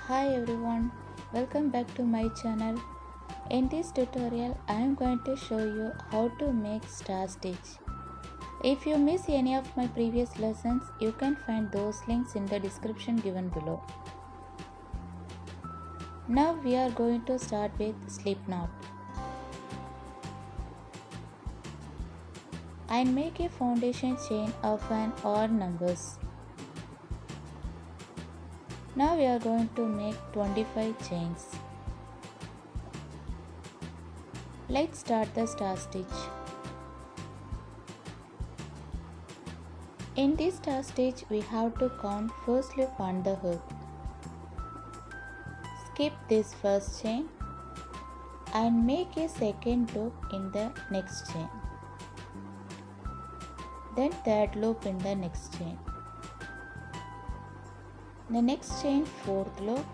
Hi everyone, welcome back to my channel. In this tutorial, I am going to show you how to make star stitch. If you miss any of my previous lessons, you can find those links in the description given below. Now we are going to start with slip knot. And make a foundation chain of an odd numbers. Now we are going to make 25 chains. Let's start the star stitch. In this star stitch, we have to count first loop on the hook. Skip this first chain and make a second loop in the next chain. Then third loop in the next chain. The next chain fourth loop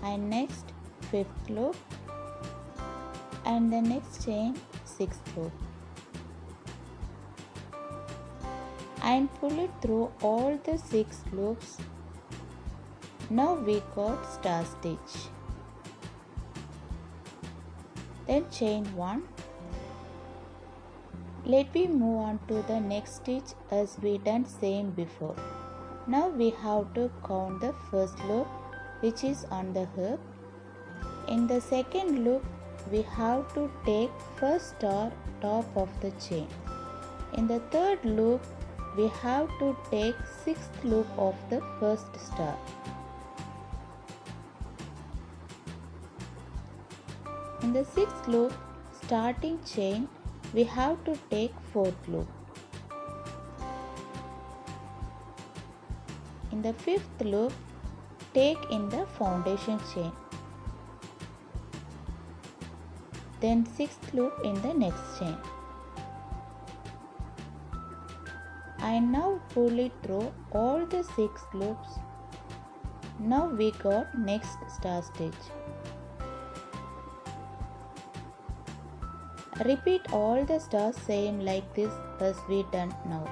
and next fifth loop and the next chain sixth loop and pull it through all the 6 loops. Now we got star stitch. Then chain 1. Let me move on to the next stitch as we done same before. Now we have to count the first loop which is on the hook. In the second loop we have to take first star top of the chain. In the third loop we have to take 6th loop of the first star. In the 6th loop starting chain we have to take 4th loop. In the 5th loop, take in the foundation chain. Then 6th loop in the next chain. And now pull it through all the 6 loops. Now we got next star stitch. Repeat all the stars same like this as we done now.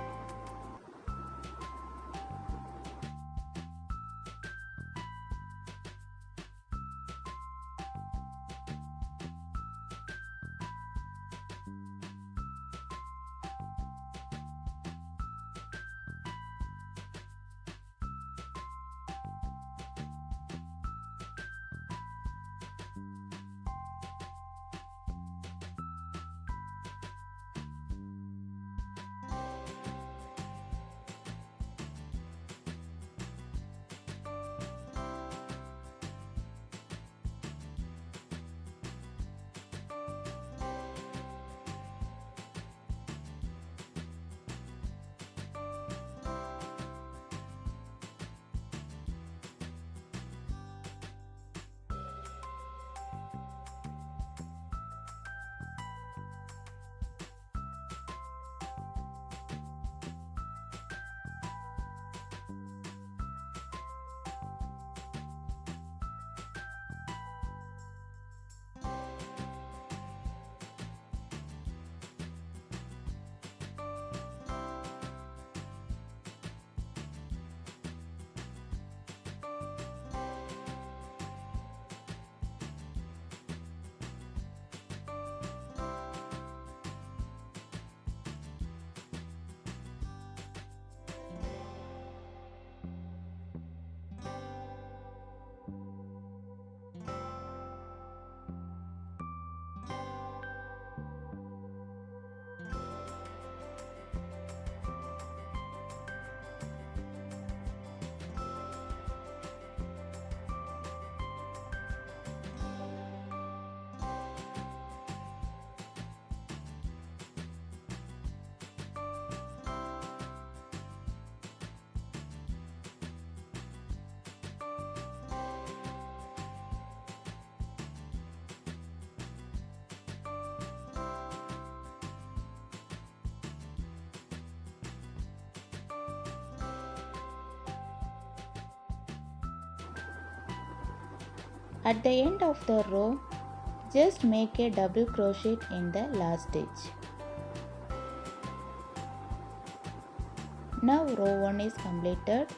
At the end of the row, just make a double crochet in the last stitch. Now row 1 is completed.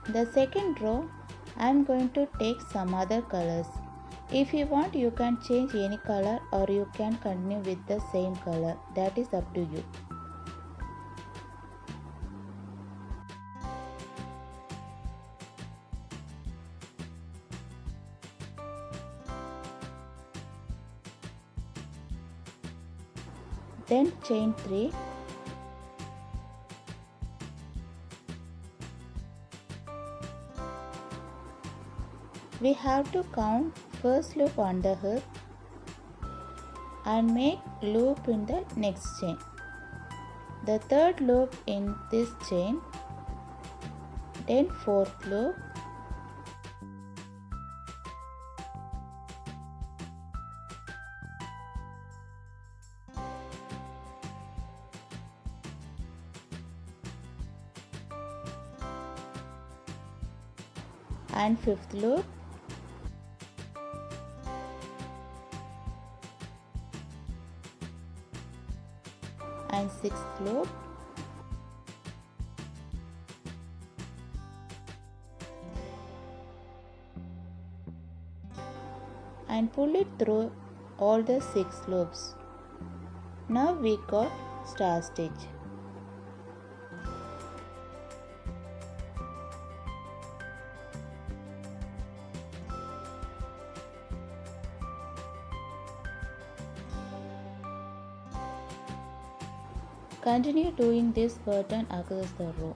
The second row I am going to take some other colors. If you want, you can change any color or you can continue with the same color. That is up to you. Then chain 3. We have to count first loop on the hook and make loop in the next chain. The third loop in this chain, then fourth loop, and fifth loop, and sixth loop, and pull it through all the 6 loops. Now we got star stitch. Continue doing this pattern across the row.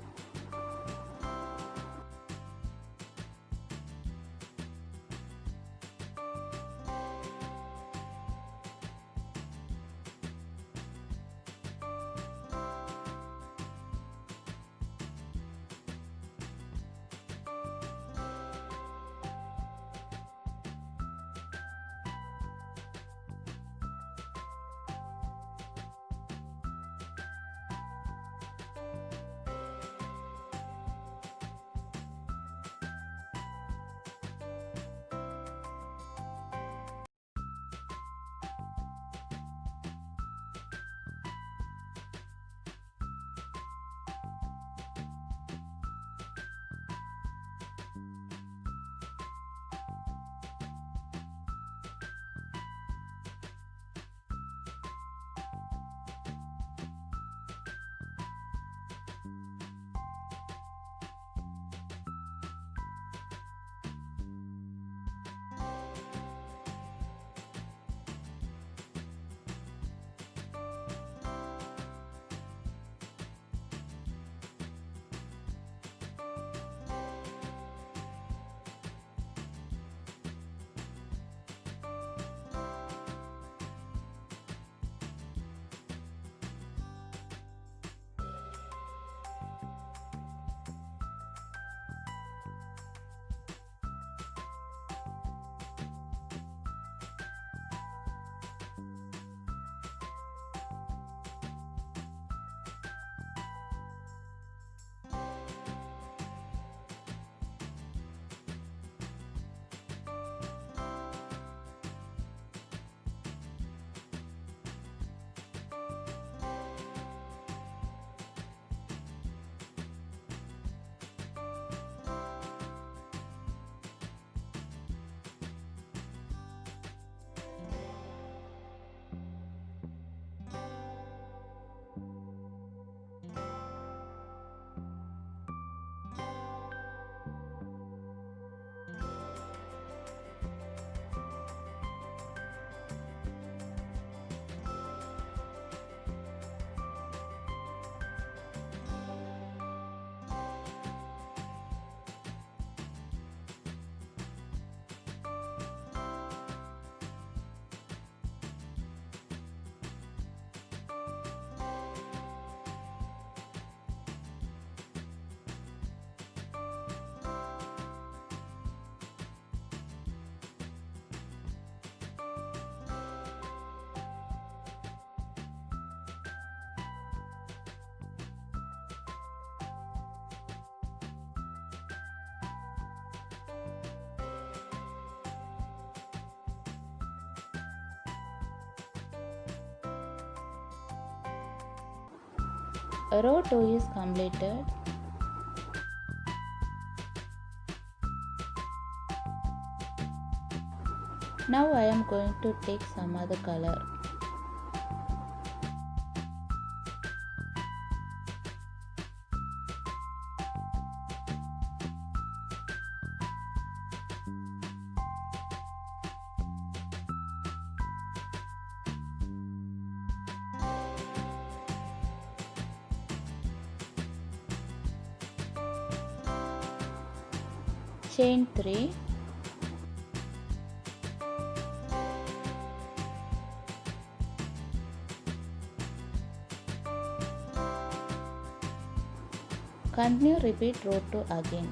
Row 2 is completed. Now I am going to take some other color. Chain 3, continue repeat row 2 again.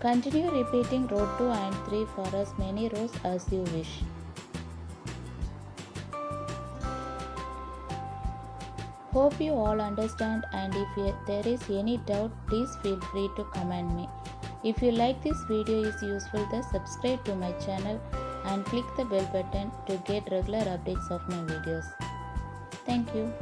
Continue repeating row 2 and 3 for as many rows as you wish. Hope you all understand, and if there is any doubt, please feel free to comment me. If you like this video is useful, then subscribe to my channel and click the bell button to get regular updates of my videos. Thank you.